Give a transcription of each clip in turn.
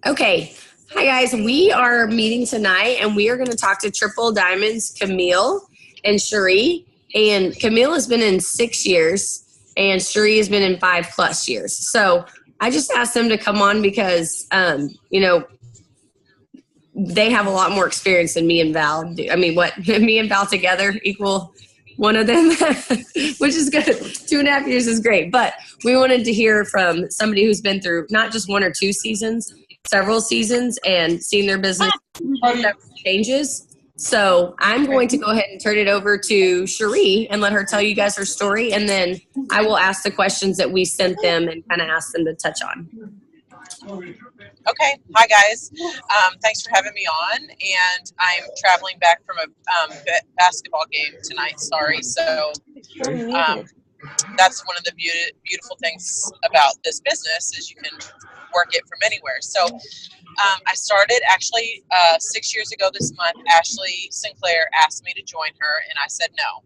Okay. Hi, guys. We are meeting tonight and we are going to talk to Triple Diamonds, Kamille and Sheree. And Kamille has been in 6 years and Sheree has been in 5+ years. So I just asked them to come on because, they have a lot more experience than me and Val do. I mean, what me and Val together equal one of them, which is good. 2.5 years is great. But we wanted to hear from somebody who's been through not just one or two seasons, several seasons, and seen their business changes. So I'm going to go ahead and turn it over to Sheree and let her tell you guys her story. And then I will ask the questions that we sent them and kind of ask them to touch on. Okay. Hi, guys. Thanks for having me on. And I'm traveling back from a basketball game tonight. Sorry. So that's one of the beautiful things about this business is you can work it from anywhere. So I started actually 6 years ago this month. Ashley Sinclair asked me to join her, and I said no.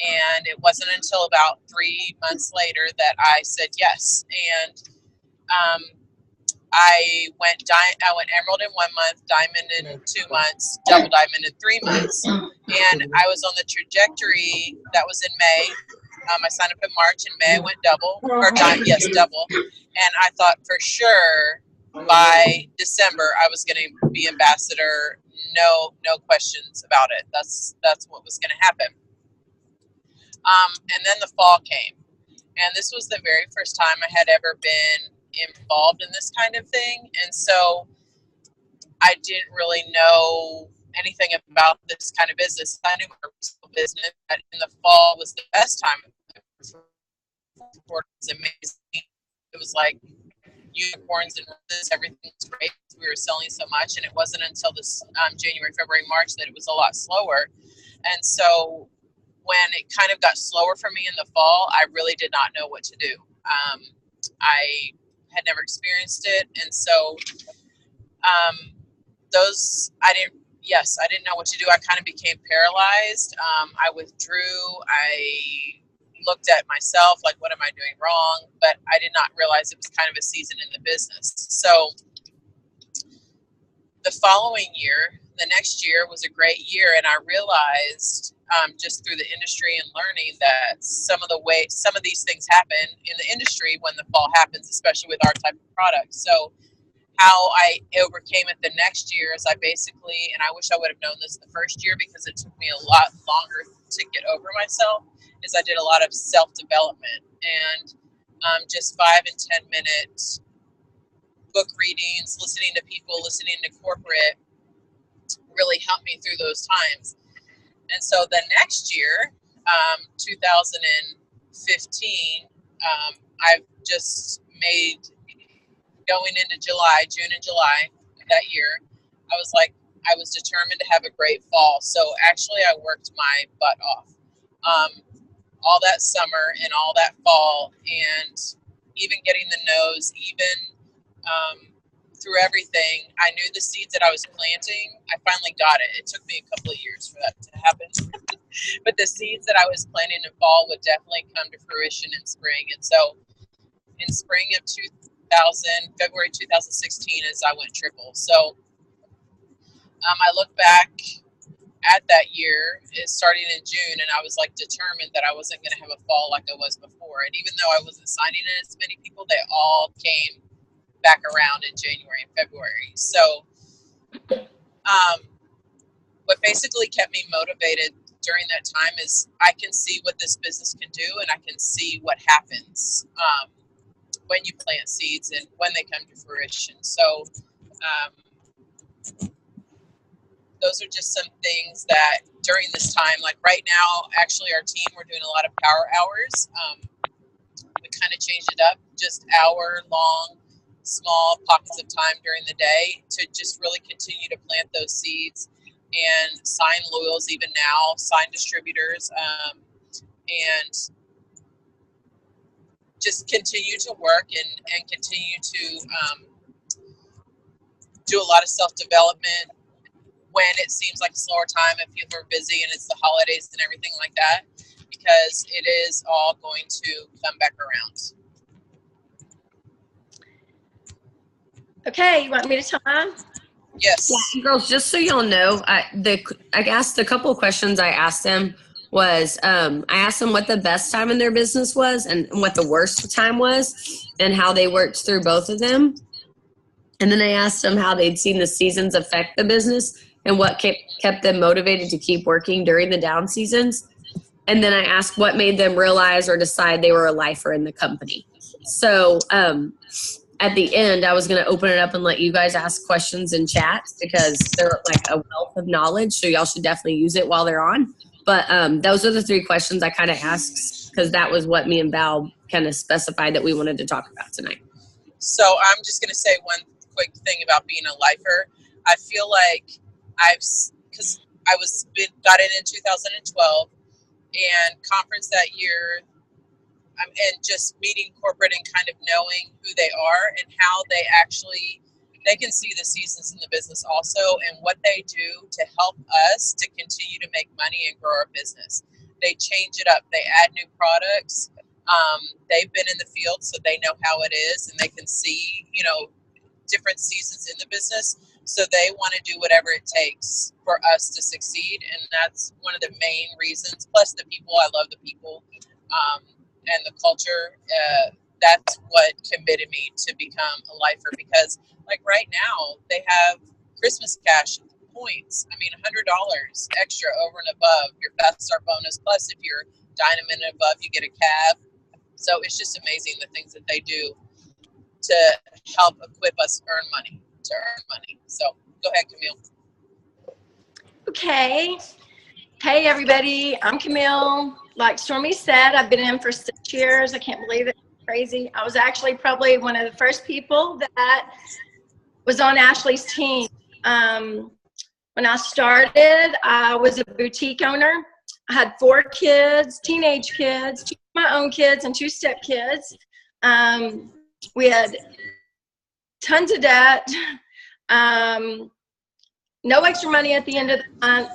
And it wasn't until about 3 months later that I said yes. And I went emerald in 1 month, diamond in 2 months, double diamond in 3 months, and I was on the trajectory that was in May. I signed up in March. In May I went double, double, and I thought for sure by December I was going to be ambassador. No questions about it. That's what was going to happen. And then the fall came, and this was the very first time I had ever been involved in this kind of thing, and so I didn't really know anything about this kind of business. I knew my business that in the fall was the best time. It was amazing. It was like unicorns and roses. Everything was great. We were selling so much, and it wasn't until this January, February, March that it was a lot slower. And so when it kind of got slower for me in the fall, I really did not know what to do. I had never experienced it, and so I didn't know what to do. I kind of became paralyzed. I withdrew. I looked at myself like, what am I doing wrong? But I did not realize it was kind of a season in the business. So the following year, the next year was a great year, and I realized just through the industry and learning that some of these things happen in the industry when the fall happens, especially with our type of product. So how I overcame it the next year is I basically, and I wish I would have known this the first year because it took me a lot longer to get over myself, is I did a lot of self-development and just 5 and 10 minute book readings, listening to people, listening to corporate really helped me through those times. And so the next year, 2015, I've just made, going into June and July that year, I was determined to have a great fall. So actually I worked my butt off all that summer and all that fall, and even getting the no's, even through everything, I knew the seeds that I was planting. I finally got it. It took me a couple of years for that to happen. But the seeds that I was planting in fall would definitely come to fruition in spring. And so in spring of February 2016, as I went triple. So I look back at that year, starting in June, and I was like determined that I wasn't going to have a fall like I was before. And even though I wasn't signing in as many people, they all came back around in January and February. So what basically kept me motivated during that time is I can see what this business can do, and I can see what happens when you plant seeds and when they come to fruition. So those are just some things that during this time, like right now, actually our team, we're doing a lot of power hours. We kind of changed it up, just hour long, small pockets of time during the day to just really continue to plant those seeds and sign loyals even now, sign distributors, and just continue to work and continue to do a lot of self-development when it seems like a slower time and people are busy and it's the holidays and everything like that, because it is all going to come back around. Okay, you want me to tell mine? Yes. Yeah, girls, just so y'all know, I asked a couple of questions. I asked them was I asked them what the best time in their business was and what the worst time was and how they worked through both of them. And then I asked them how they'd seen the seasons affect the business and what kept them motivated to keep working during the down seasons. And then I asked what made them realize or decide they were a lifer in the company. So at the end, I was going to open it up and let you guys ask questions in chat because they're like a wealth of knowledge. So y'all should definitely use it while they're on. But those are the 3 questions I kind of asked because that was what me and Val kind of specified that we wanted to talk about tonight. So I'm just going to say one quick thing about being a lifer. I feel like because I got in 2012 and conference that year, and just meeting corporate and kind of knowing who they are and how they can see the seasons in the business also and what they do to help us to continue to make money and grow our business. They change it up. They add new products. They've been in the field, so they know how it is, and they can see, different seasons in the business. So they want to do whatever it takes for us to succeed, and that's one of the main reasons. Plus the people. I love the people. And the culture, that's what committed me to become a lifer, because like right now they have Christmas cash points. I mean, $100 extra over and above your Fast Start bonus. Plus if you're Diamond and above, you get a cab. So it's just amazing the things that they do to help equip us to earn money. So go ahead, Kamille. Okay. Hey, everybody. I'm Kamille. Like Stormy said, I've been in for 6 years. I can't believe it. Crazy. I was actually probably one of the first people that was on Ashley's team. When I started, I was a boutique owner. I had 4 kids, teenage kids, 2 of my own kids, and 2 step kids. We had tons of debt, no extra money at the end of the month.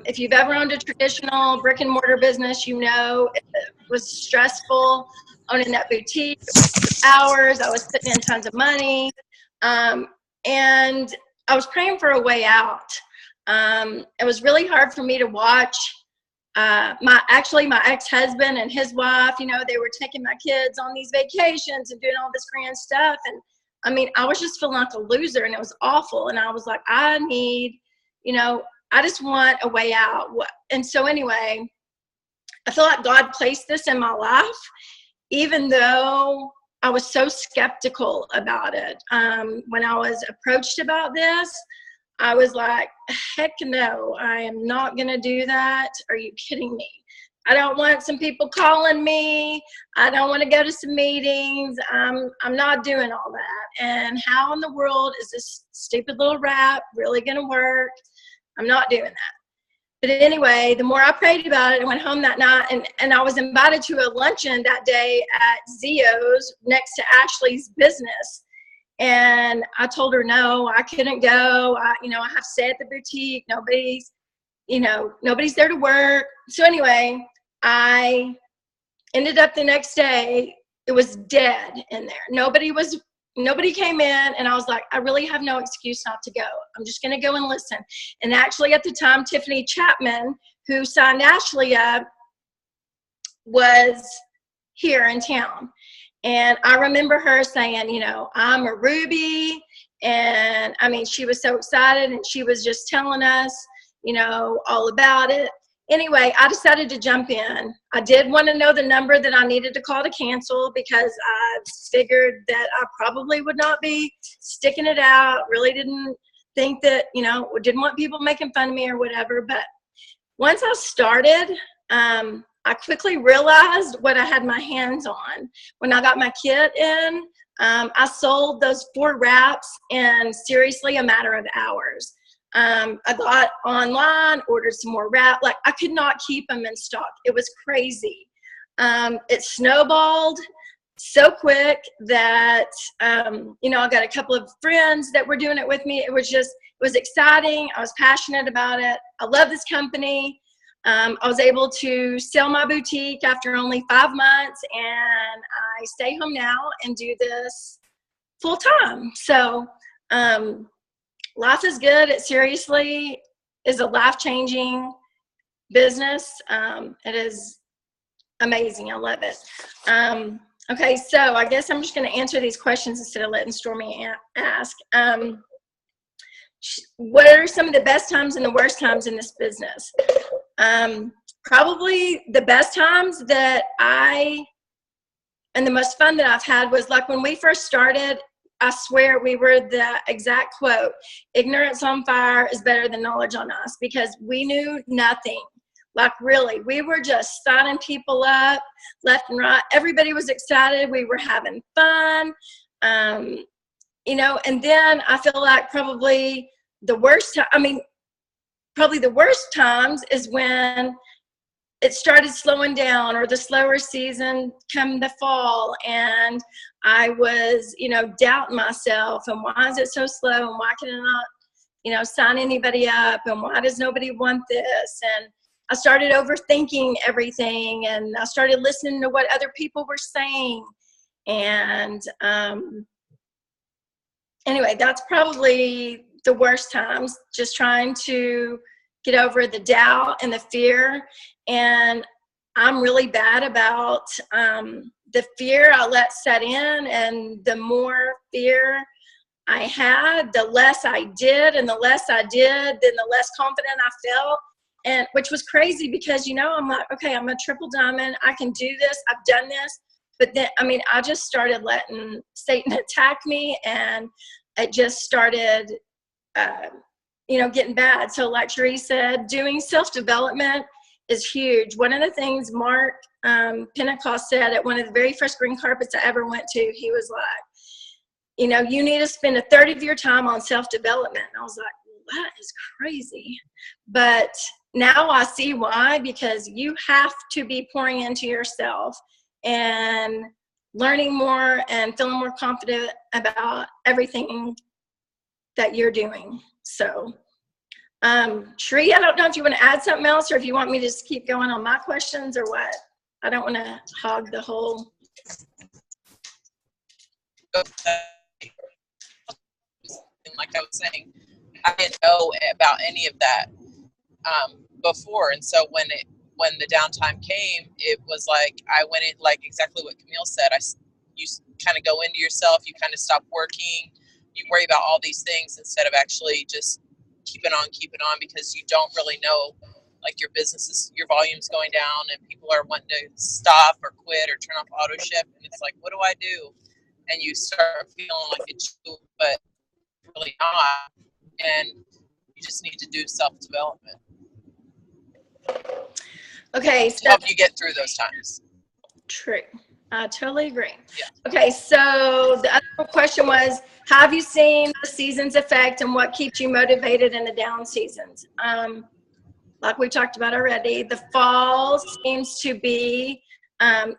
If you've ever owned a traditional brick and mortar business, you know it was stressful owning that boutique. Hours, I was putting in tons of money, and I was praying for a way out. It was really hard for me to watch my ex-husband and his wife, they were taking my kids on these vacations and doing all this grand stuff. And I mean, I was just feeling like a loser, and it was awful. And I was like, I need, I just want a way out. And so anyway, I feel like God placed this in my life, even though I was so skeptical about it. When I was approached about this, I was like, heck no, I am not going to do that. Are you kidding me? I don't want some people calling me. I don't want to go to some meetings. I'm not doing all that. And how in the world is this stupid little rap really going to work? I'm not doing that. But anyway, the more I prayed about it, I went home that night, and I was invited to a luncheon that day at Zio's next to Ashley's business. And I told her, no, I couldn't go. I have to stay at the boutique. Nobody's there to work. So anyway, I ended up the next day, it was dead in there. Nobody came in, and I was like, I really have no excuse not to go. I'm just going to go and listen. And actually at the time, Tiffany Chapman, who signed Ashley up, was here in town. And I remember her saying, I'm a Ruby. And I mean, she was so excited, and she was just telling us, all about it. Anyway, I decided to jump in. I did want to know the number that I needed to call to cancel, because I figured that I probably would not be sticking it out. Really didn't think that, didn't want people making fun of me or whatever. But once I started, I quickly realized what I had my hands on. When I got my kit in, I sold those 4 wraps in seriously a matter of hours. I got online, ordered some more wrap. Like, I could not keep them in stock. It was crazy. It snowballed so quick that, I got a couple of friends that were doing it with me. It was exciting. I was passionate about it. I love this company. I was able to sell my boutique after only 5 months, and I stay home now and do this full time. So life is good. It seriously is a life-changing business. It is amazing. I love it. Okay, so I guess I'm just going to answer these questions instead of letting Stormy ask. What are some of the best times and the worst times in this business? Probably the best times and the most fun that I've had was like when we first started. I swear we were the exact quote, ignorance on fire is better than knowledge on us, because we knew nothing. Like really, we were just signing people up left and right. Everybody was excited. We were having fun. You know, and then I feel like probably the worst times is when it started slowing down, or the slower season come the fall, and I was, you know, doubting myself, and why is it so slow, and why can I not, you know, sign anybody up, and why does nobody want this? And I started overthinking everything, and I started listening to what other people were saying. And anyway, that's probably the worst times, just trying to get over the doubt and the fear. And I'm really bad about the fear I let set in, and the more fear I had, the less I did, and the less I did, then the less confident I felt. And which was crazy, because, you know, I'm like, okay, I'm a triple diamond. I can do this. I've done this. But then, I mean, I just started letting Satan attack me, and it just started, you know, getting bad. So like Sheree said, doing self-development is huge. One of the things Mark Pentecost said at one of the very first green carpets I ever went to, he was like, you know, you need to spend a third of your time on self-development. And I was like, well, that is crazy. But now I see why, because you have to be pouring into yourself and learning more and feeling more confident about everything that you're doing. So, Sheree, I don't know if you want to add something else, or if you want me to just keep going on my questions, or what. I don't want to hog the whole. Like I was saying, I didn't know about any of that before, and so when the downtime came, it was like I went in, like exactly what Kamille said. You kind of go into yourself, you kind of stop working, you worry about all these things instead of actually just keeping on, because you don't really know, like your volume's going down, and people are wanting to stop or quit or turn off auto ship, and it's like, what do I do? And you start feeling like it's you, but really not, and you just need to do self-development. Okay, to help you get through those times. True. I totally agree. Yeah. Okay, so the other question was, have you seen the season's effect, and what keeps you motivated in the down seasons? Like we talked about already, the fall seems to be,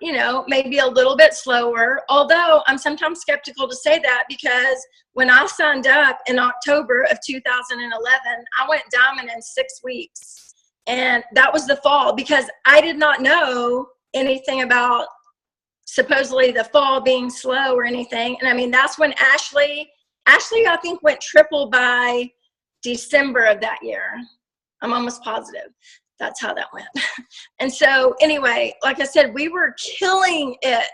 you know, maybe a little bit slower, although I'm sometimes skeptical to say that, because when I signed up in October of 2011, I went diamond in 6 weeks. And that was the fall, because I did not know anything about supposedly the fall being slow or anything. And I mean, that's when Ashley, I think, went triple by December of that year. I'm almost positive that's how that went. And so anyway, like I said, we were killing it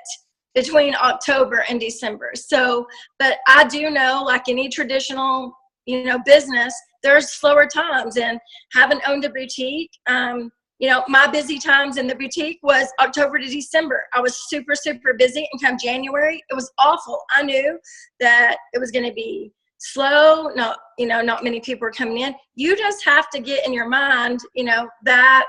between October and December. So, but I do know, like any traditional, you know, business, there's slower times. And having owned a boutique, you know, my busy times in the boutique was October to December. I was super, super busy. And come January, it was awful. I knew that it was going to be slow. Not many people were coming in. You just have to get in your mind, you know, that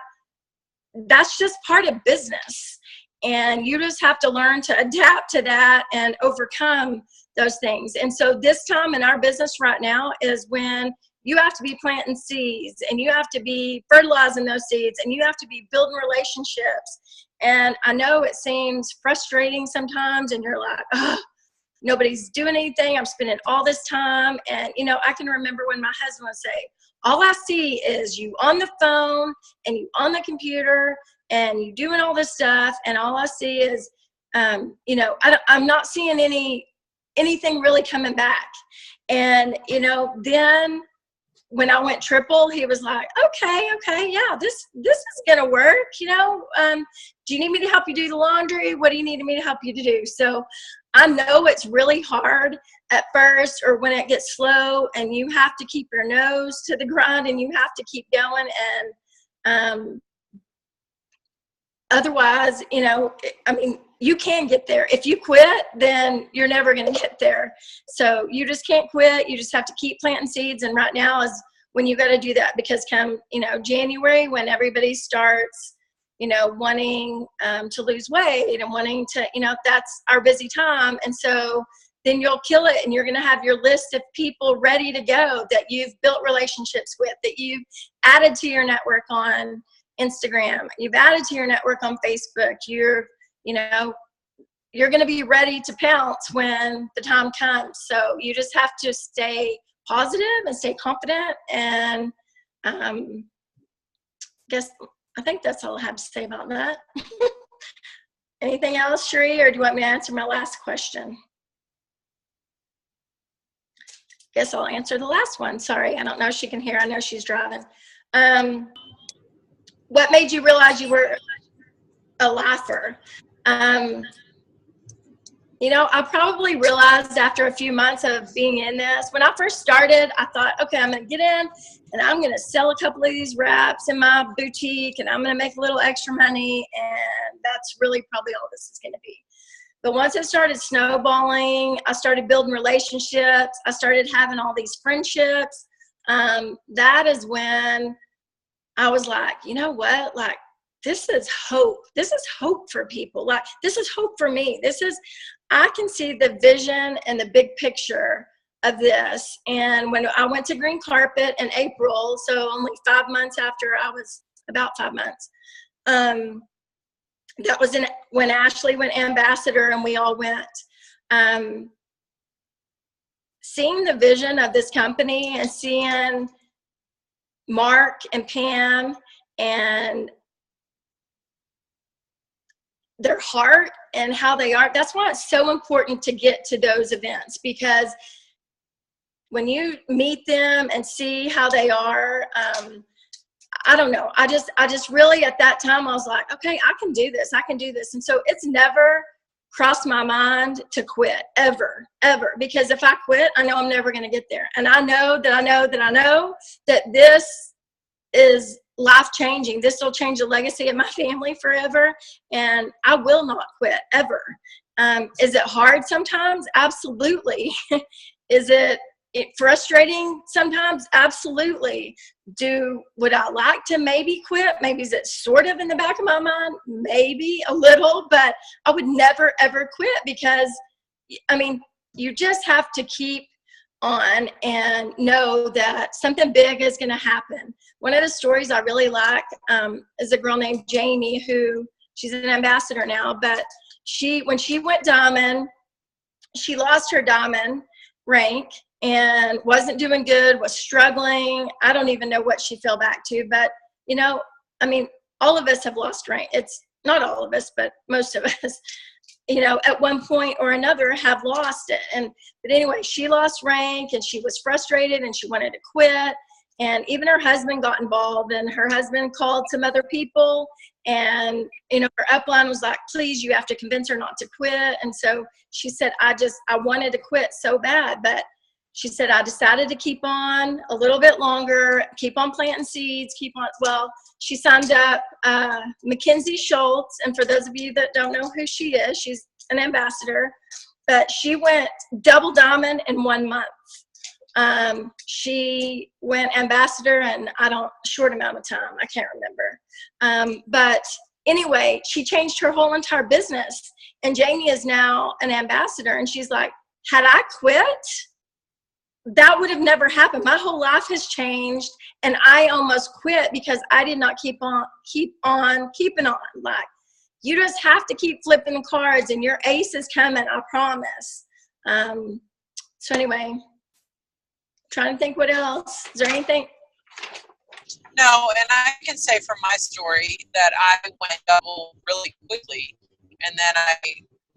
that's just part of business. And you just have to learn to adapt to that and overcome those things. And so this time in our business right now is when you have to be planting seeds, and you have to be fertilizing those seeds, and you have to be building relationships. And I know it seems frustrating sometimes, and you're like, oh, nobody's doing anything. I'm spending all this time. And, you know, I can remember when my husband would say, all I see is you on the phone and you on the computer and you doing all this stuff. And all I see is, you know, I'm not seeing any anything really coming back. And, you know, then when I went triple, he was like, okay, yeah, this is gonna work, you know. Do you need me to help you do the laundry? What do you need me to help you to do? So I know it's really hard at first, or when it gets slow, and you have to keep your nose to the grind, and you have to keep going. And otherwise, you know, I mean, you can get there. If you quit, then you're never going to get there. So you just can't quit. You just have to keep planting seeds. And right now is when you got to do that, because come, you know, January, when everybody starts, you know, wanting to lose weight and wanting to, you know, that's our busy time. And so then you'll kill it, and you're going to have your list of people ready to go that you've built relationships with, that you've added to your network on Instagram, you've added to your network on Facebook. You're going to be ready to pounce when the time comes. So you just have to stay positive and stay confident. And I think that's all I have to say about that. Anything else, Sheree, or do you want me to answer my last question? Guess I'll answer the last one. Sorry, I don't know if she can hear. I know she's driving. What made you realize you were a laugher? You know, I probably realized after a few months of being in this. When I first started, I thought, okay, I'm going to get in and I'm going to sell a couple of these wraps in my boutique, and I'm going to make a little extra money, and that's really probably all this is going to be. But once it started snowballing, I started building relationships. I started having all these friendships. That is when I was like, you know what? Like, this is hope. This is hope for people. Like, this is hope for me. I can see the vision and the big picture of this. And when I went to Green Carpet in April, so only 5 months after I was, about 5 months, that was when Ashley went ambassador and we all went. Seeing the vision of this company and seeing Mark and Pam and their heart and how they are, that's why it's so important to get to those events, because when you meet them and see how they are, I don't know, I just really at that time I was like, okay, I can do this. And so it's never crossed my mind to quit, ever, because if I quit, I know I'm never going to get there. And I know that this is life-changing. This will change the legacy of my family forever, and I will not quit, ever. Is it hard sometimes? Absolutely. Is it frustrating sometimes? Absolutely. Would I like to maybe quit? Maybe is it sort of in the back of my mind? Maybe a little, but I would never, ever quit, because, I mean, you just have to keep on and know that something big is going to happen. One of the stories I really like is a girl named Jamie, who she's an ambassador now, but when she went diamond, she lost her diamond rank and wasn't doing good, was struggling. I don't even know what she fell back to, but, you know, I mean, all of us have lost rank. It's not all of us, but most of us, you know, at one point or another have lost it. But anyway, she lost rank and she was frustrated and she wanted to quit. And even her husband got involved, and her husband called some other people, and, you know, her upline was like, please, you have to convince her not to quit. And so she said, I wanted to quit so bad, but she said, I decided to keep on a little bit longer, keep on planting seeds, she signed up Mackenzie Schultz. And for those of you that don't know who she is, she's an ambassador, but she went double diamond in 1 month. She went ambassador in short amount of time. I can't remember. But anyway, she changed her whole entire business, and Jamie is now an ambassador. And she's like, had I quit, that would have never happened. My whole life has changed, and I almost quit because I did not keep on keeping on. Like, you just have to keep flipping the cards, and your ace is coming, I promise. So anyway, trying to think what else. Is there anything? No, and I can say from my story that I went double really quickly, and then I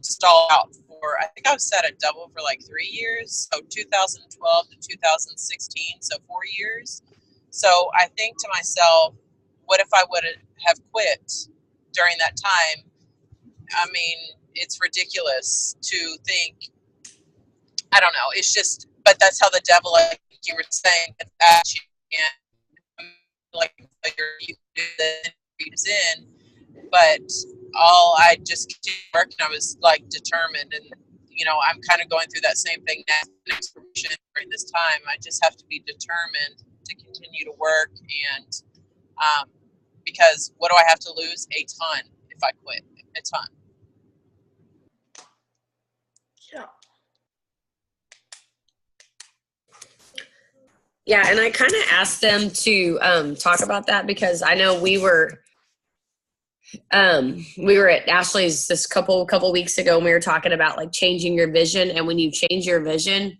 stalled out for, I think I was set at double for like 3 years. So 2012 to 2016, so 4 years. So I think to myself, what if I would have quit during that time? I mean, it's ridiculous to think, I don't know. It's just, but that's how the devil, like you were saying, at you, and like you do the in. But I just continued working. I was like determined, and I'm kind of going through that same thing now. During this time, I just have to be determined to continue to work, and because what do I have to lose? A ton if I quit. A ton. Yeah. Yeah, and I kind of asked them to talk about that because I know we were at Ashley's this couple weeks ago, and we were talking about like changing your vision. And when you change your vision,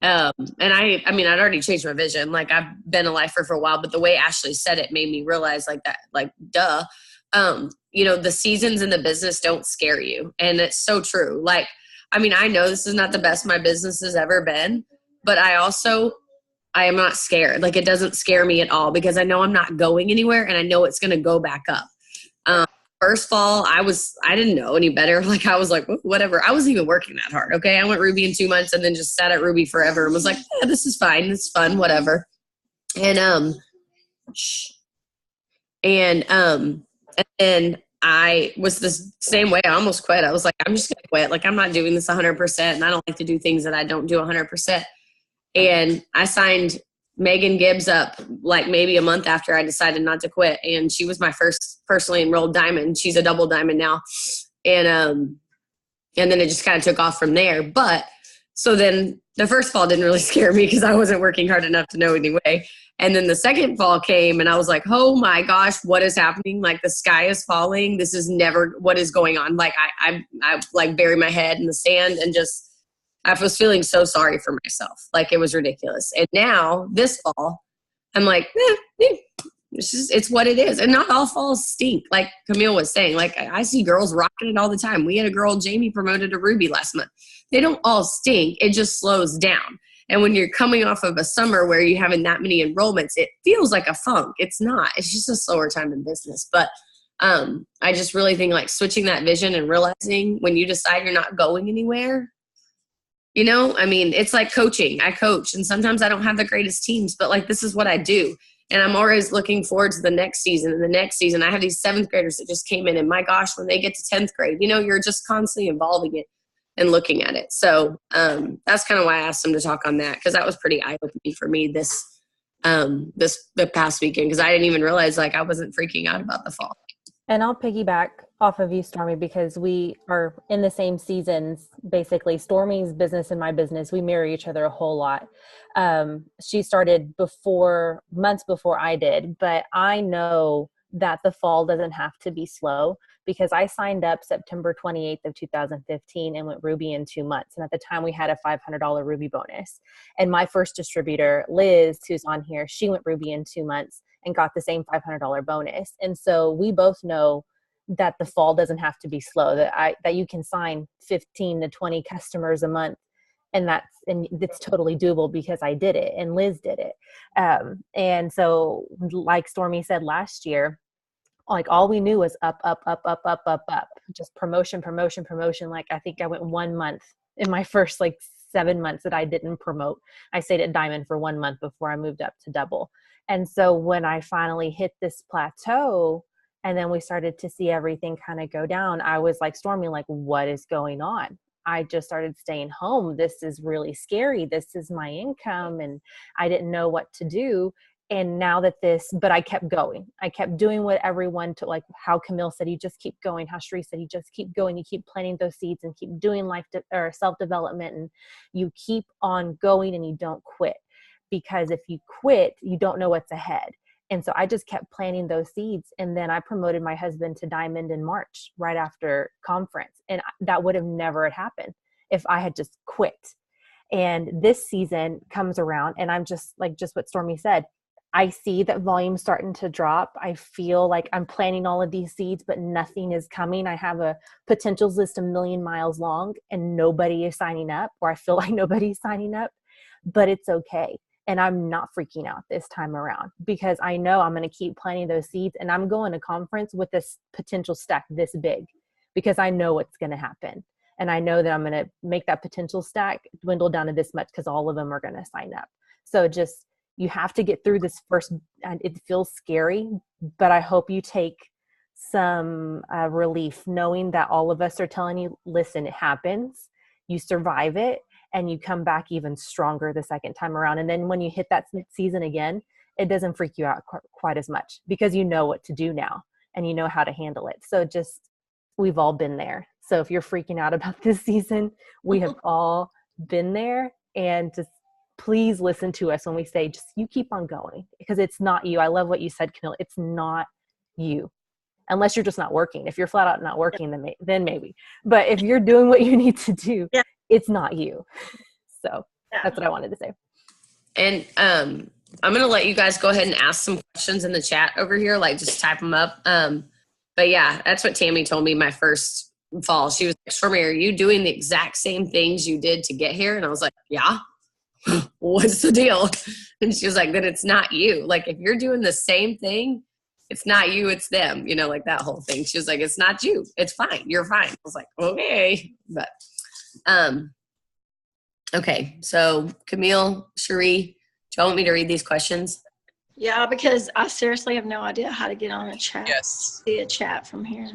and I mean, I'd already changed my vision. Like, I've been a lifer for a while, but the way Ashley said it made me realize like that, like, duh. The seasons in the business don't scare you. And it's so true. Like, I mean, I know this is not the best my business has ever been, but I am not scared. Like, it doesn't scare me at all because I know I'm not going anywhere, and I know it's going to go back up. First fall, I didn't know any better. Like, I was like, whatever. I wasn't even working that hard. Okay. I went Ruby in 2 months and then just sat at Ruby forever and was like, yeah, this is fine. It's fun, whatever. And then I was the same way. I almost quit. I was like, I'm just going to quit. Like, I'm not doing this 100%. And I don't like to do things that I don't do 100%. And I signed Megan Gibbs up like maybe a month after I decided not to quit. And she was my first personally enrolled diamond. She's a double diamond now. And then it just kind of took off from there. But so then the first fall didn't really scare me because I wasn't working hard enough to know anyway. And then the second fall came and I was like, oh my gosh, what is happening? Like, the sky is falling. This is never, what is going on? Like, I like bury my head in the sand and just, I was feeling so sorry for myself. Like, it was ridiculous. And now this fall, I'm like, it's what it is. And not all falls stink. Like Kamille was saying, like, I see girls rocking it all the time. We had a girl, Jamie, promoted to Ruby last month. They don't all stink. It just slows down. And when you're coming off of a summer where you're having that many enrollments, it feels like a funk. It's not. It's just a slower time in business. But I just really think like switching that vision and realizing when you decide you're not going anywhere, I mean, it's like coaching. I coach, and sometimes I don't have the greatest teams, but like, this is what I do. And I'm always looking forward to the next season and the next season. I have these 7th graders that just came in, and my gosh, when they get to 10th grade, you're just constantly evolving it and looking at it. So that's kind of why I asked them to talk on that, because that was pretty eye-opening for me the past weekend, because I didn't even realize like I wasn't freaking out about the fall. And I'll piggyback off of you, Stormy, because we are in the same seasons. Basically, Stormy's business and my business, we mirror each other a whole lot. She started months before I did, but I know that the fall doesn't have to be slow, because I signed up September 28th of 2015 and went Ruby in 2 months. And at the time we had a $500 Ruby bonus. And my first distributor, Liz, who's on here, she went Ruby in 2 months and got the same $500 bonus. And so we both know that the fall doesn't have to be slow, that you can sign 15 to 20 customers a month. And it's totally doable because I did it and Liz did it. And so like Stormy said last year, like all we knew was up, just promotion. Like I think I went 1 month in my first like 7 months that I didn't promote. I stayed at diamond for 1 month before I moved up to double. And so when I finally hit this plateau and then we started to see everything kind of go down, I was like, Stormy, like, what is going on? I just started staying home. This is really scary. This is my income. And I didn't know what to do. And now that but I kept going. I kept doing what everyone to, like how Kamille said, you just keep going. How Sheree said, you just keep going. You keep planting those seeds and keep doing or self-development. And you keep on going and you don't quit. Because if you quit, you don't know what's ahead. And so I just kept planting those seeds. And then I promoted my husband to diamond in March, right after conference. And that would have never had happened if I had just quit. And this season comes around and I'm just what Stormy said, I see that volume's starting to drop. I feel like I'm planting all of these seeds, but nothing is coming. I have a potentials list a million miles long and nobody is signing up, or I feel like nobody's signing up, but it's okay. And I'm not freaking out this time around because I know I'm going to keep planting those seeds, and I'm going to conference with this potential stack this big because I know what's going to happen. And I know that I'm going to make that potential stack dwindle down to this much because all of them are going to sign up. So just, you have to get through this first, and it feels scary, but I hope you take some relief knowing that all of us are telling you, listen, it happens, you survive it, and you come back even stronger the second time around. And then when you hit that season again, it doesn't freak you out quite as much because you know what to do now and you know how to handle it. So just, we've all been there. So if you're freaking out about this season, we have all been there, and just please listen to us when we say, just you keep on going, because it's not you. I love what you said, Kamille. It's not you. Unless you're just not working. If you're flat out not working, then maybe. But if you're doing what you need to do, it's not you. So that's what I wanted to say. And I'm going to let you guys go ahead and ask some questions in the chat over here, like just type them up. But yeah, that's what Tammy told me my first fall. She was like, Stormy, are you doing the exact same things you did to get here? And I was like, yeah. What's the deal? And she was like, then it's not you. Like, if you're doing the same thing, it's not you, it's them, you know, like that whole thing. She was like, it's not you. It's fine. You're fine. I was like, okay. But, okay. So Kamille, Sheree, do you want me to read these questions? Yeah, because I seriously have no idea how to get on a chat. Yes. See a chat from here.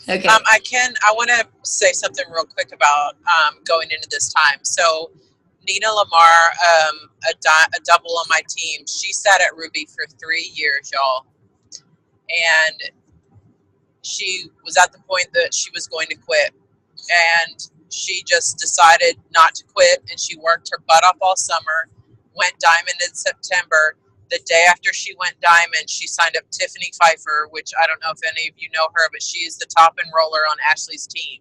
Okay. I want to say something real quick about going into this time. So Nina Lamar, a double on my team, she sat at Ruby for 3 years, y'all. And she was at the point that she was going to quit. And she just decided not to quit. And she worked her butt off all summer, went diamond in September. The day after she went diamond, she signed up Tiffany Pfeiffer, which I don't know if any of you know her, but she's the top enroller on Ashley's team.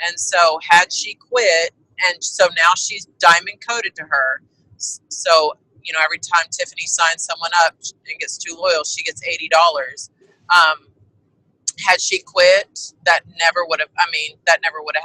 And so had she quit, and so now she's diamond coded to her. So, you know, every time Tiffany signs someone up and gets too loyal, she gets $80. Had she quit, that never would have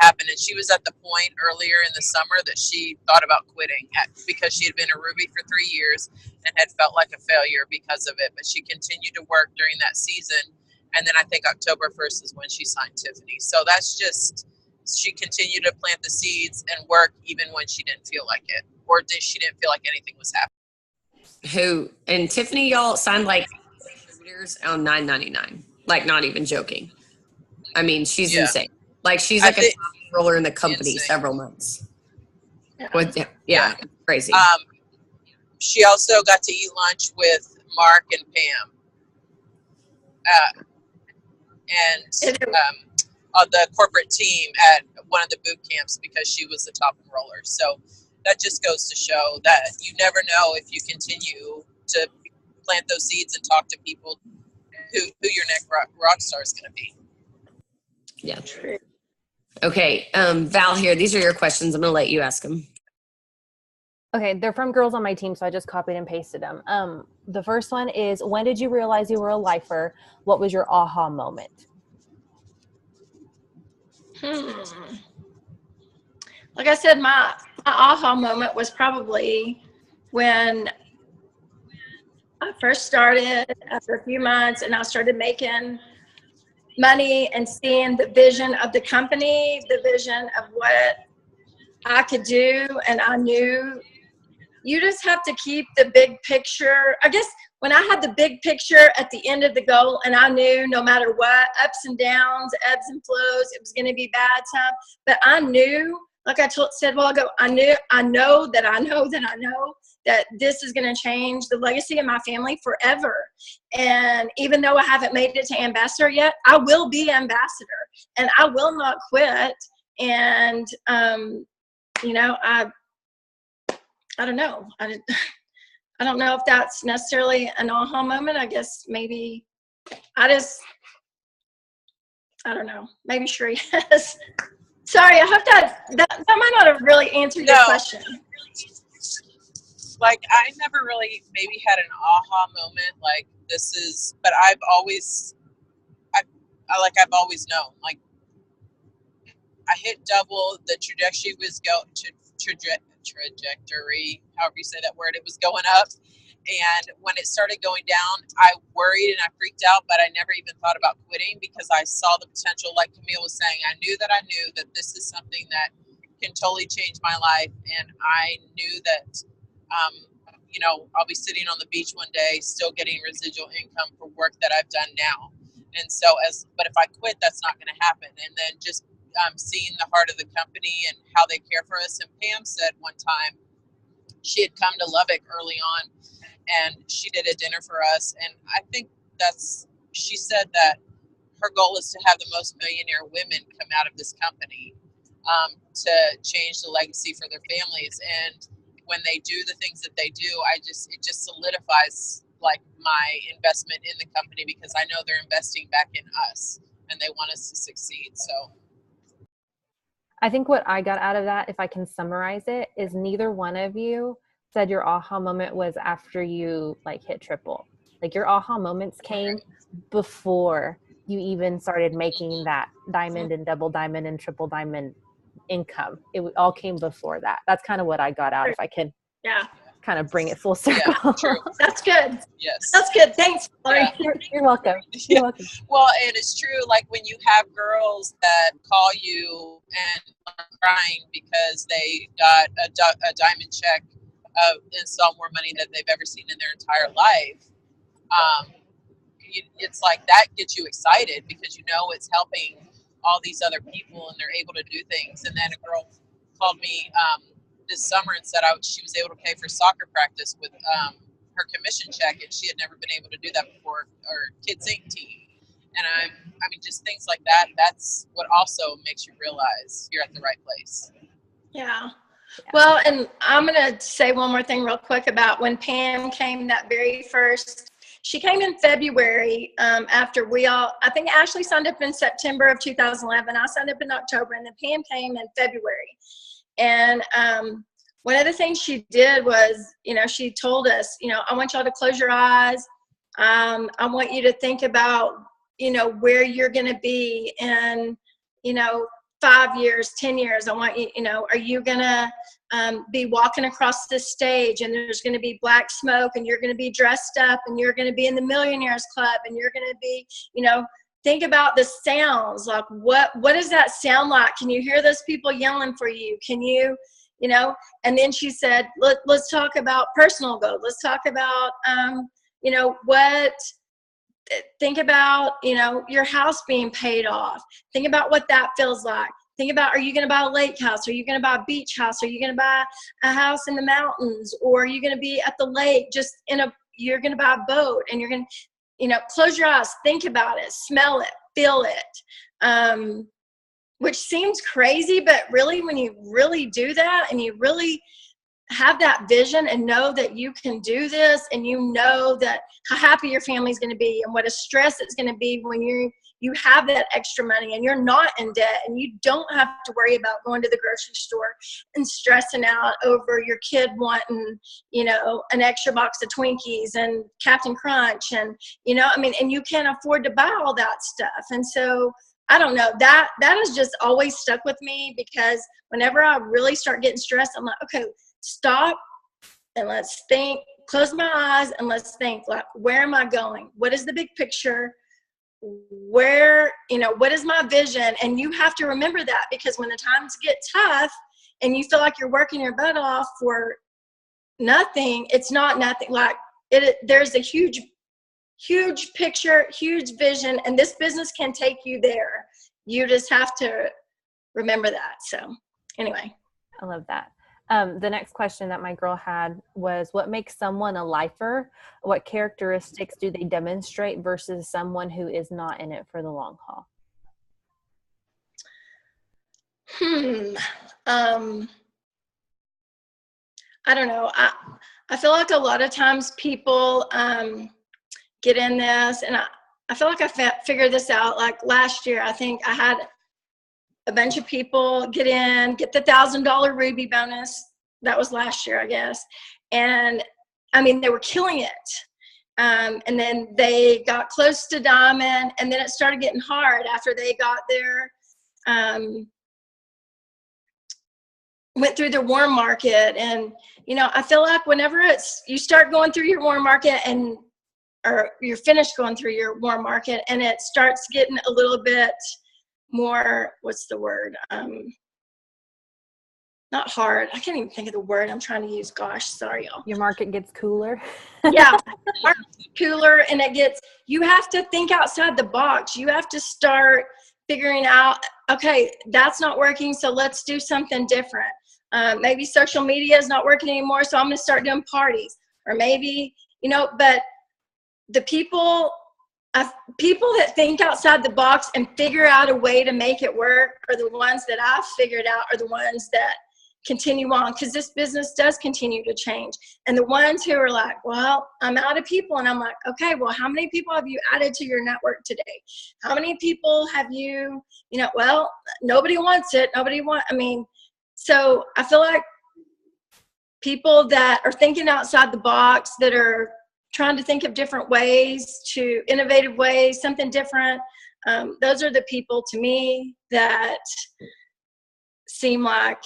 happened. And she was at the point earlier in the summer that she thought about quitting because she had been a Ruby for 3 years and had felt like a failure because of it. But she continued to work during that season. And then I think October 1st is when she signed Tiffany. So that's just, she continued to plant the seeds and work even when she didn't feel like it, or she didn't feel like anything was happening. And Tiffany, y'all signed like distributors on $9.99. Like, not even joking. I mean, she's insane. Like, she's like a top roller in the company several months. Yeah, crazy. She also got to eat lunch with Mark and Pam. On the corporate team at one of the boot camps because she was the top enroller. So that just goes to show that you never know if you continue to plant those seeds and talk to people who your next rock star is going to be. Yeah. Okay. Val here, these are your questions. I'm going to let you ask them. Okay. They're from girls on my team, so I just copied and pasted them. The first one is, when did you realize you were a lifer? What was your aha moment? Like I said, my aha moment was probably when I first started after a few months and I started making money and seeing the vision of the company, the vision of what I could do. And I knew you just have to keep the big picture. I guess when I had the big picture at the end of the goal, and I knew no matter what, ups and downs, ebbs and flows, it was going to be bad time. But I knew, like I said a while ago, I know that this is going to change the legacy of my family forever. And even though I haven't made it to ambassador yet, I will be ambassador and I will not quit. And, you know, I don't know. I don't know if that's necessarily an aha moment. I guess maybe I don't know. Maybe Sheree has. Sorry, I hope that might not have really answered your question. like I never really maybe had an aha moment like this is, but I've always, I've always known, like I hit double, the trajectory was trajectory, however you say that word, it was going up. And when it started going down, I worried and I freaked out, but I never even thought about quitting because I saw the potential. Like Kamille was saying, I knew that this is something that can totally change my life. And I knew that, I'll be sitting on the beach one day, still getting residual income for work that I've done now. And so but if I quit, that's not going to happen. And then just seeing the heart of the company and how they care for us. And Pam said one time she had come to Lubbock early on and she did a dinner for us. And I think she said that her goal is to have the most millionaire women come out of this company to change the legacy for their families. And when they do the things that they do, it just solidifies like my investment in the company because I know they're investing back in us and they want us to succeed. So I think what I got out of that, if I can summarize it, is neither one of you said your aha moment was after you like hit triple. Like your aha moments came before you even started making that diamond and double diamond and triple diamond income. It all came before that. That's kind of what I got out, if I can kind of bring it full circle. Yeah, true. That's good. Yes. That's good. Thanks, Lori. Yeah. You're welcome. You're welcome. Well, and it's true, like when you have girls that call you and are crying because they got a diamond check and saw more money than they've ever seen in their entire life, it's like that gets you excited because you know it's helping all these other people and they're able to do things. And then a girl called me this summer and said she was able to pay for soccer practice with her commission check, and she had never been able to do that before, or kids inc team. And I mean just things like that, that's what also makes you realize you're at the right place. Yeah. Well, and I'm going to say one more thing real quick about when Pam came that very first. She came in February after I think Ashley signed up in September of 2011. I signed up in October, and then Pam came in February. And one of the things she did was, she told us, I want y'all to close your eyes. I want you to think about, where you're going to be in, 5 years, 10 years. I want you, are you going to be walking across this stage and there's going to be black smoke and you're going to be dressed up and you're going to be in the Millionaires Club and you're going to be, think about the sounds. Like what does that sound like? Can you hear those people yelling for you? Can you, and then she said, let's talk about personal goals. Let's talk about, think about, your house being paid off. Think about what that feels like. Think about, are you going to buy a lake house? Are you going to buy a beach house? Are you going to buy a house in the mountains? Or are you going to be at the lake, you're going to buy a boat and you're going to, close your eyes, think about it, smell it, feel it. Which seems crazy, but really when you really do that and you really have that vision and know that you can do this, and you know that how happy your family's going to be and what a stress it's going to be when you have that extra money and you're not in debt and you don't have to worry about going to the grocery store and stressing out over your kid wanting, an extra box of Twinkies and Captain Crunch and, and you can't afford to buy all that stuff. And so I don't know, that has just always stuck with me, because whenever I really start getting stressed, I'm like, okay, stop and let's think, close my eyes and let's think, like, where am I going? What is the big picture? Where, what is my vision? And you have to remember that, because when the times get tough and you feel like you're working your butt off for nothing, it's not nothing. Like there's a huge picture, huge vision, and this business can take you there. You just have to remember that. So anyway. I love that. The next question that my girl had was, what makes someone a lifer? What characteristics do they demonstrate versus someone who is not in it for the long haul? I don't know. I feel like a lot of times people get in this, and I feel like I figured this out. Like last year, I think I had a bunch of people get the $1,000 Ruby bonus. that was last year, I guess. And I mean, they were killing it. And then they got close to diamond, and then it started getting hard after they got there. Went through the warm market, and I feel like whenever you start going through your warm market, or you're finished going through your warm market, and it starts getting a little bit more, what's the word? Not hard. I can't even think of the word I'm trying to use. Gosh, sorry, y'all. Your market gets cooler. Yeah, cooler, and you have to think outside the box. You have to start figuring out, okay, that's not working, so let's do something different. Maybe social media is not working anymore, so I'm going to start doing parties. Or maybe, but the people that think outside the box and figure out a way to make it work are the ones that I've figured out are the ones that continue on, because this business does continue to change. And the ones who are like, well, I'm out of people, and I'm like, okay, well, how many people have you added to your network today? How many people have you, well, nobody wants it. So I feel like people that are thinking outside the box, that are trying to think of different ways, to innovative ways, something different, those are the people to me that seem like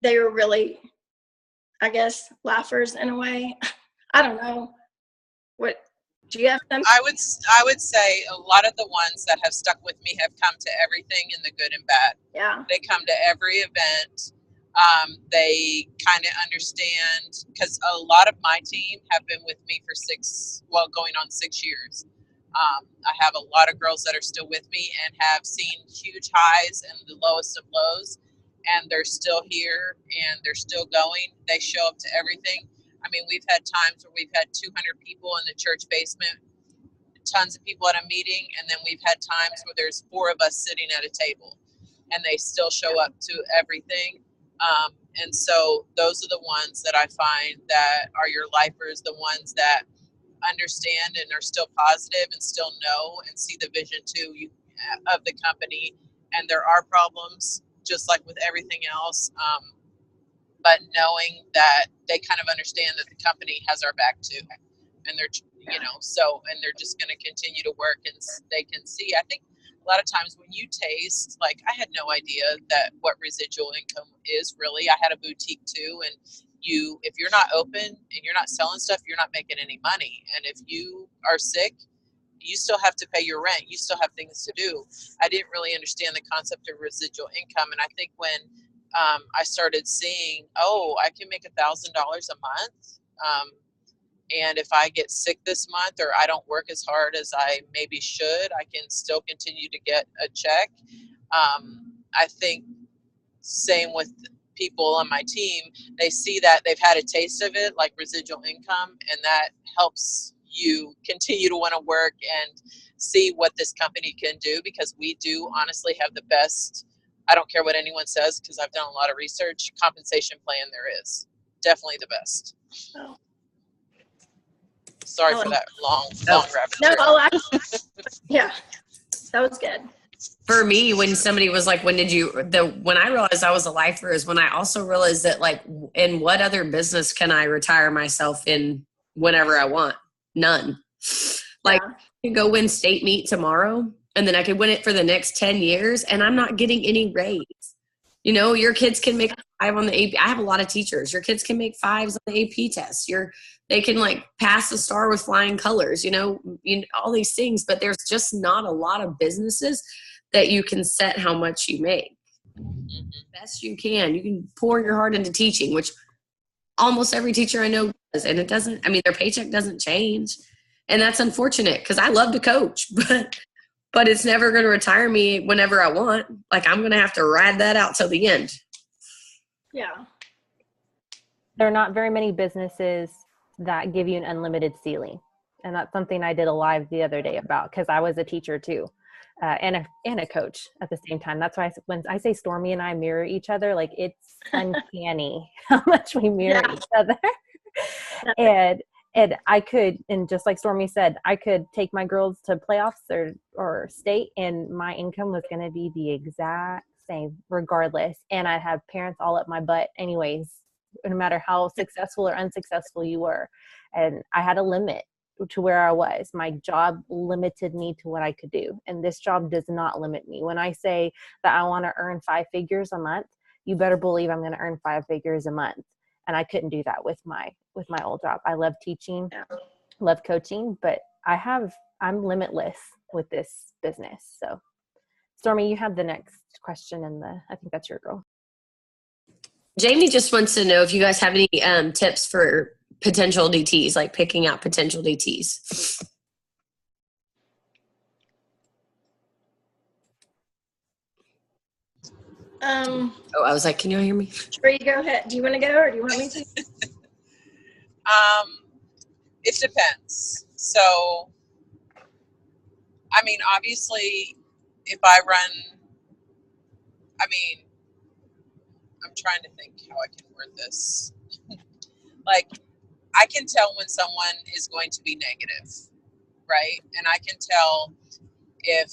they were really, I guess, laughers in a way. I don't know. What do you have them? I would say a lot of the ones that have stuck with me have come to everything in the good and bad. Yeah. They come to every event. They kind of understand, because a lot of my team have been with me for going on 6 years. I have a lot of girls that are still with me and have seen huge highs and the lowest of lows, and they're still here and they're still going. They show up to everything. I mean, we've had times where we've had 200 people in the church basement, tons of people at a meeting, and then we've had times where there's 4 of us sitting at a table, and they still show up to everything. And so those are the ones that I find that are your lifers, the ones that understand and are still positive and still know and see the vision too of the company. And there are problems, just like with everything else. But knowing that they kind of understand that the company has our back too, and they're, and they're just going to continue to work, and they can see. I think a lot of times when you taste, like, I had no idea that what residual income is really. I had a boutique too, and if you're not open and you're not selling stuff, you're not making any money. And if you are sick, you still have to pay your rent. You still have things to do. I didn't really understand the concept of residual income. And I think when I started seeing, I can make $1,000 a month. And if I get sick this month, or I don't work as hard as I maybe should, I can still continue to get a check. I think same with people on my team. They see that they've had a taste of it, like residual income, and that helps you continue to want to work and see what this company can do, because we do honestly have the best, I don't care what anyone says, because I've done a lot of research, compensation plan there is. Definitely the best. Oh. Sorry for that long rabbit trail. Yeah, that was good. For me, when somebody was like, when I realized I was a lifer is when I also realized that, like, in what other business can I retire myself in whenever I want? None. Like, I can go win state meet tomorrow, and then I could win it for the next 10 years, and I'm not getting any raise. Your kids can make 5 on the AP. I have a lot of teachers. Your kids can make 5s on the AP test. They can, like, pass the star with flying colors, all these things. But there's just not a lot of businesses that you can set how much you make. Best you can. You can pour your heart into teaching, which almost every teacher I know does. And their paycheck doesn't change. And that's unfortunate, because I love to coach, but it's never going to retire me whenever I want. Like, I'm going to have to ride that out till the end. Yeah. There are not very many businesses that give you an unlimited ceiling. And that's something I did a live the other day about, because I was a teacher too, and a coach at the same time. That's why when I say Stormy and I mirror each other, like, it's uncanny how much we mirror each other. And I could, and just like Stormy said, I could take my girls to playoffs or state, and my income was going to be the exact same regardless. And I'd have parents all up my butt anyways, no matter how successful or unsuccessful you were. And I had a limit to where I was. My job limited me to what I could do. And this job does not limit me. When I say that I want to earn 5 figures a month, you better believe I'm going to earn 5 figures a month. And I couldn't do that with my old job. I love teaching, love coaching, but I'm limitless with this business. So Stormy, you have the next question I think that's your girl. Jamie just wants to know if you guys have any tips for potential DTs, like picking out potential DTs. I was like, can you hear me? Sheree, go ahead. Do you want to go or do you want me to? It depends. So, I mean, obviously, if I run, I'm trying to think how I can word this. Like, I can tell when someone is going to be negative, right? And I can tell if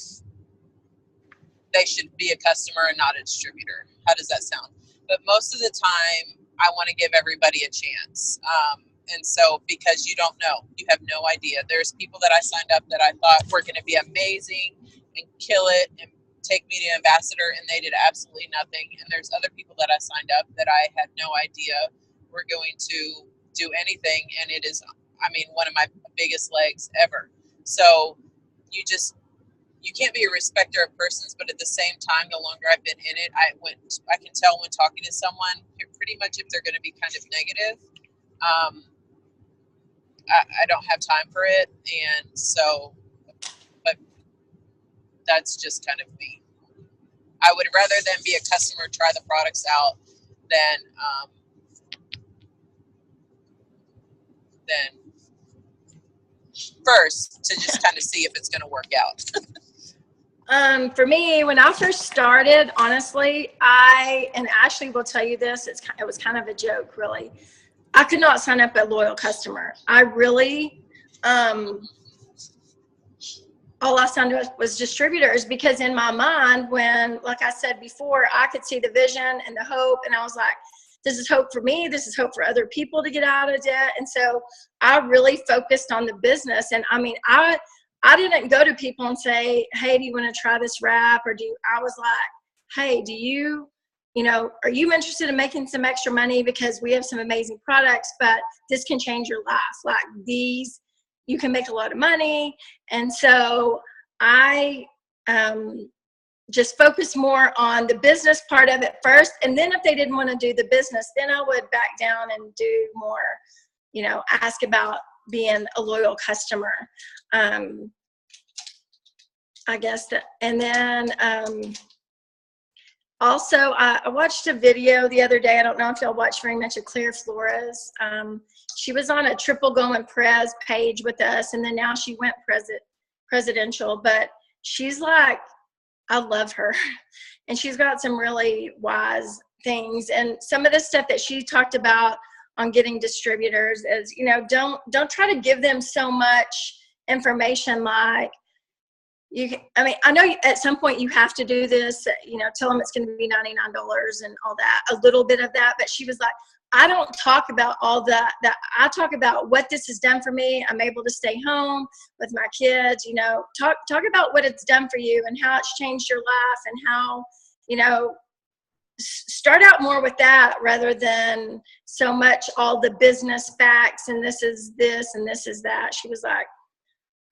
they should be a customer and not a distributor. How does that sound? But most of the time, I want to give everybody a chance. And so, because you don't know, you have no idea. There's people that I signed up that I thought were going to be amazing and kill it and take me to ambassador, and they did absolutely nothing. And there's other people that I signed up that I had no idea were going to do anything. And it is, one of my biggest legs ever. So you can't be a respecter of persons, but at the same time, the longer I've been in it, I can tell when talking to someone, pretty much if they're going to be kind of negative, I don't have time for it. And so, but that's just kind of me. I would rather than be a customer, try the products out than first to just kind of see if it's going to work out. For me, when I first started, honestly, and Ashley will tell you this, it was kind of a joke, really. I could not sign up a loyal customer. I really, all I signed up was distributors, because in my mind, when, like I said before, I could see the vision and the hope, and I was like, this is hope for me. This is hope for other people to get out of debt. And so I really focused on the business. And I didn't go to people and say, hey, do you want to try this wrap? I was like, hey, are you interested in making some extra money? Because we have some amazing products, but this can change your life. Like these, you can make a lot of money. And so I just focused more on the business part of it first. And then if they didn't want to do the business, then I would back down and do more, ask about being a loyal customer. I guess that, and then also I watched a video the other day. I don't know if y'all watch very much of Claire Flores. She was on a Triple Going Prez page with us, and then now she went presidential. But she's like, I love her, and she's got some really wise things. And some of the stuff that she talked about on getting distributors is, don't try to give them so much information. Like I know I at some point you have to do this, tell them it's going to be $99 and all that, a little bit of that. But she was like, I don't talk about all that. I talk about what this has done for me. I'm able to stay home with my kids, talk about what it's done for you and how it's changed your life, and how, start out more with that rather than so much all the business facts and this is this and this is that. She was like,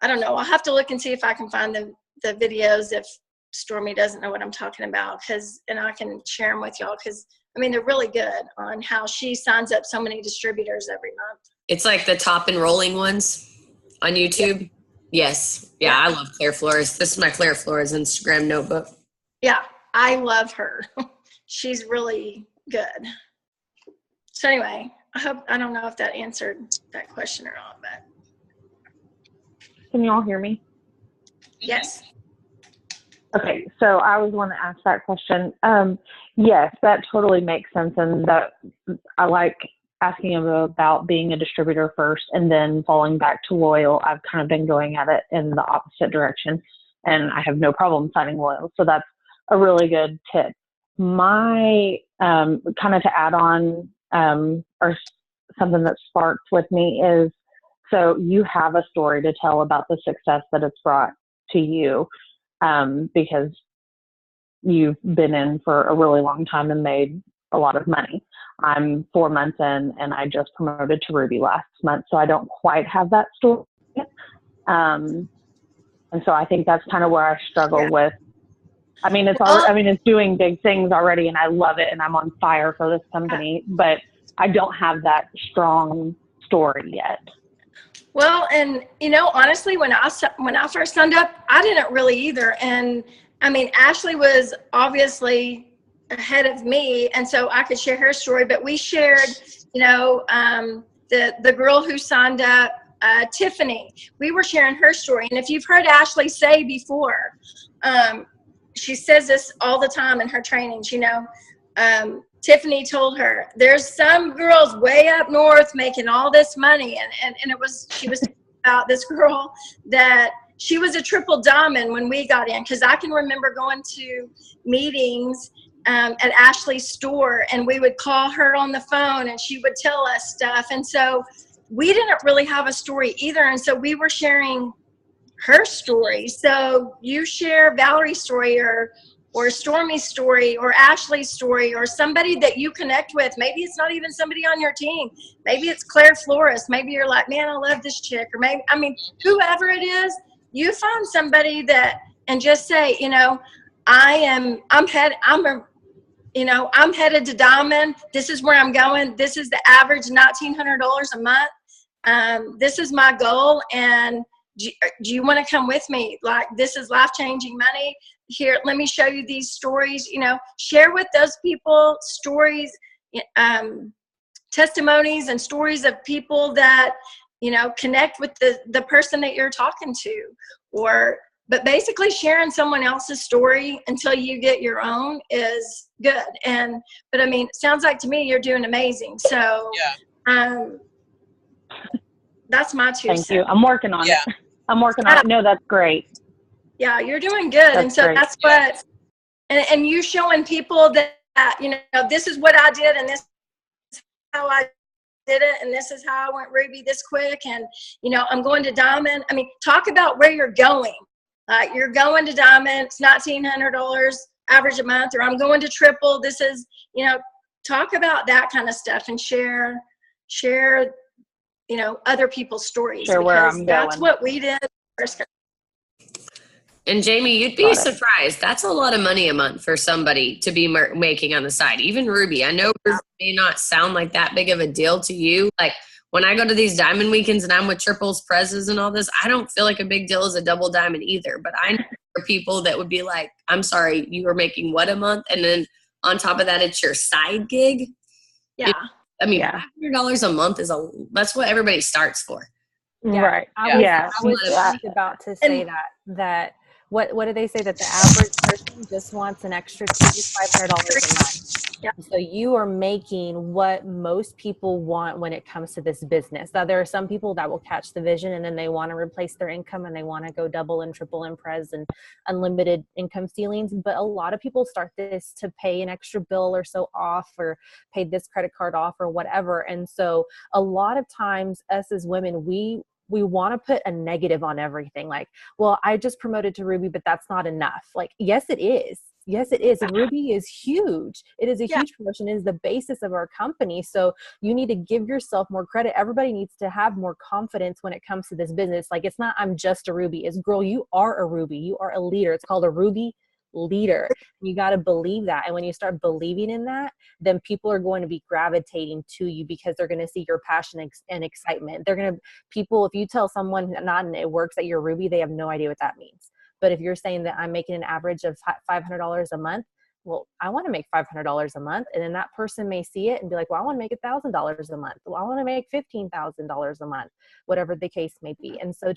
I don't know. I'll have to look and see if I can find the videos if Stormy doesn't know what I'm talking about, and I can share them with y'all, because they're really good on how she signs up so many distributors every month. It's like the top enrolling ones on YouTube. Yeah. Yes. Yeah, I love Claire Flores. This is my Claire Flores Instagram notebook. Yeah, I love her. She's really good. So anyway, I don't know if that answered that question or not, but. Can you all hear me? Yes. Okay, so I was one to ask that question. Yes, that totally makes sense, and that I like asking them about being a distributor first and then falling back to loyal. I've kind of been going at it in the opposite direction, and I have no problem signing loyal. So that's a really good tip. My kind of to add on or something that sparked with me is, so you have a story to tell about the success that it's brought to you, because you've been in for a really long time and made a lot of money. I'm 4 months in and I just promoted to Ruby last month, so I don't quite have that story. And so I think that's kind of where I struggle with. I mean, it's doing big things already, and I love it, and I'm on fire for this company, but I don't have that strong story yet. Well, and honestly, when I first signed up, I didn't really either. And I mean, Ashley was obviously ahead of me, and so I could share her story. But we shared, the girl who signed up, Tiffany. We were sharing her story, and if you've heard Ashley say before, she says this all the time in her trainings. Tiffany told her, there's some girls way up north making all this money. And she was about this girl that she was a triple diamond when we got in. Cause I can remember going to meetings at Ashley's store, and we would call her on the phone and she would tell us stuff. And so we didn't really have a story either. And so we were sharing her story. So you share Valerie's story or Stormy's story or Ashley's story or somebody that you connect with. Maybe it's not even somebody on your team. Maybe it's Claire Flores. Maybe you're like, man, I love this chick. Or maybe, whoever it is, you find somebody and just say, I'm headed to Diamond. This is where I'm going. This is the average $1,900 a month. This is my goal. And do you want to come with me? Like, this is life-changing money. Here, let me show you these stories. Share with those people stories, testimonies and stories of people that, connect with the person that you're talking to. But basically sharing someone else's story until you get your own is good. But it sounds like to me you're doing amazing. So that's my 2 cents. Thank you. I'm working on it. I'm working on it. No, that's great. Yeah, you're doing good. And so great. That's what, and you showing people that, this is what I did and this is how I did it and this is how I went Ruby this quick and, I'm going to Diamond. Talk about where you're going. You're going to Diamond, it's $1,900 average a month, or I'm going to Triple. This is, talk about that kind of stuff and share, other people's stories. Share where I'm going. That's what we did. And Jamie, you'd be surprised. That's a lot of money a month for somebody to be making on the side. Even Ruby, I know Ruby may not sound like that big of a deal to you. Like when I go to these diamond weekends and I'm with triples, prezes and all this, I don't feel like a big deal as a double diamond either. But I know there are people that would be like, I'm sorry, you were making what a month? And then on top of that, it's your side gig. Yeah. $500 a month that's what everybody starts for. Yeah. Right. I was just about to say that what do they say, that the average person just wants an extra $500 a month? Yeah. So you are making what most people want when it comes to this business. Now, there are some people that will catch the vision and then they want to replace their income and they want to go double and triple and prez and unlimited income ceilings. But a lot of people start this to pay an extra bill or so off, or pay this credit card off or whatever. And so a lot of times us as women, we want to put a negative on everything. Like, well, I just promoted to Ruby, but that's not enough. Like, yes, it is. Yes, it is. And Ruby is huge. It is a huge promotion. It is the basis of our company. So you need to give yourself more credit. Everybody needs to have more confidence when it comes to this business. Like, it's not, I'm just a Ruby. It's, girl, you are a Ruby. You are a leader. It's called a Ruby leader. You got to believe that. And when you start believing in that, then people are going to be gravitating to you because they're going to see your passion and excitement. If you tell someone not and it works that you're Ruby, they have no idea what that means. But if you're saying that I'm making an average of $500 a month, well, I want to make $500 a month. And then that person may see it and be like, well, I want to make $1,000 a month. Well, I want to make $15,000 a month, whatever the case may be. And so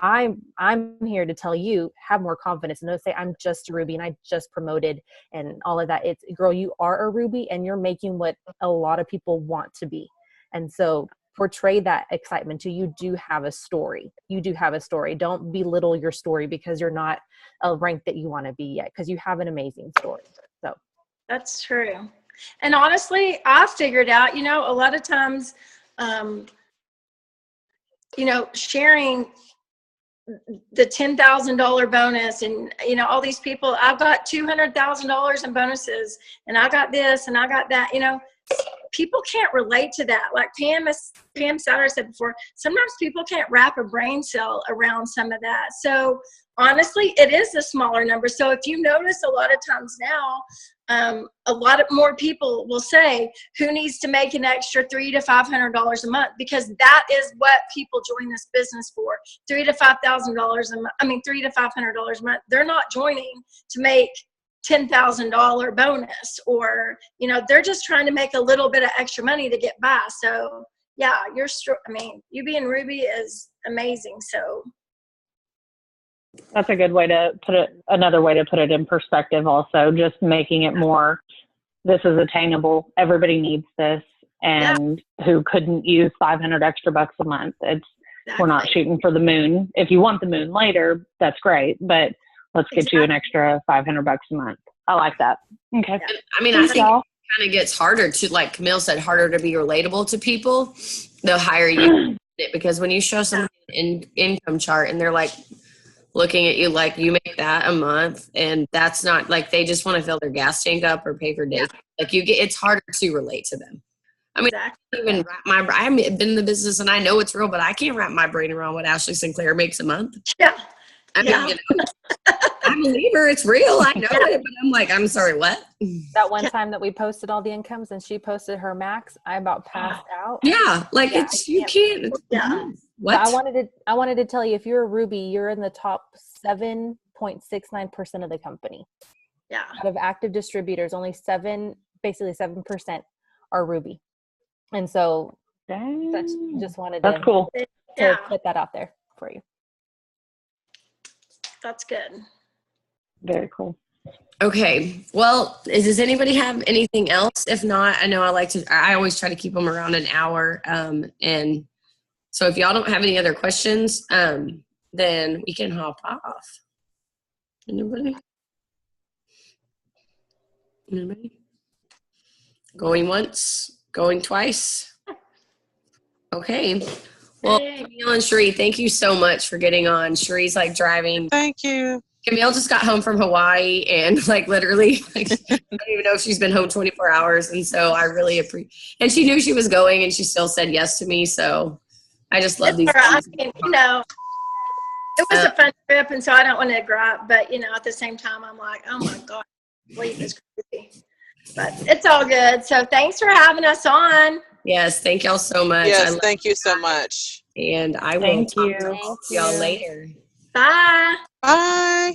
I'm here to tell you, have more confidence and don't say I'm just a Ruby and I just promoted and all of that. It's, girl, you are a Ruby and you're making what a lot of people want to be. And so portray that excitement too. You do have a story. Don't belittle your story because you're not a rank that you want to be yet, because you have an amazing story. So that's true. And honestly, I figured out, a lot of times, sharing the $10,000 bonus and, all these people, I've got $200,000 in bonuses and I got this and I got that, people can't relate to that. Like Pam Sauter said before, sometimes people can't wrap a brain cell around some of that. So honestly, it is a smaller number. So if you notice, a lot of times now, a lot of more people will say, who needs to make an extra $300 to $500 a month? Because that is what people join this business for. $3,000 to $5,000 a month. $300 to $500 a month. They're not joining to make $10,000 bonus, or they're just trying to make a little bit of extra money to get by. So yeah, you being Ruby is amazing. So that's a good way to put it. Another way to put it in perspective also, just making it more, this is attainable. Everybody needs this. And who couldn't use 500 extra bucks a month? We're not shooting for the moon. If you want the moon later, that's great. But let's get you an extra 500 bucks a month. I like that. Okay. I think it kind of gets harder to, like Kamille said, harder to be relatable to people the higher you it, because when you show someone an income chart and they're like looking at you like you make that a month, and that's not like, they just want to fill their gas tank up or pay for days. Like it's harder to relate to them. I even I've been in the business and I know it's real, but I can't wrap my brain around what Ashley Sinclair makes a month. Yeah. I believe her, it's real. I know it, but I'm like, I'm sorry, what? That one time that we posted all the incomes and she posted her max, I about passed out. Yeah, like you can't. What? I wanted to tell you, if you're a Ruby, you're in the top 7.69% of the company. Yeah. Out of active distributors, only 7% are Ruby. And so just wanted that's cool. to put that out there for you. That's good. Very cool. Okay. Well, does anybody have anything else? If not, I know I always try to keep them around an hour. And so if y'all don't have any other questions, then we can hop off. Anybody? Going once, going twice. Okay. Well, Kamille and Sheree, thank you so much for getting on. Sheree's like driving. Thank you. Kamille just got home from Hawaii and like literally, I don't even know if she's been home 24 hours. And so I really appreciate, and she knew she was going and she still said yes to me. So I just love these. It was a fun trip, and so I don't want to gripe, but at the same time, I'm like, oh my God, sleep is crazy. But it's all good. So thanks for having us on. Yes, thank y'all so much. Yes, thank you so much. And I will talk to y'all later. Bye. Bye.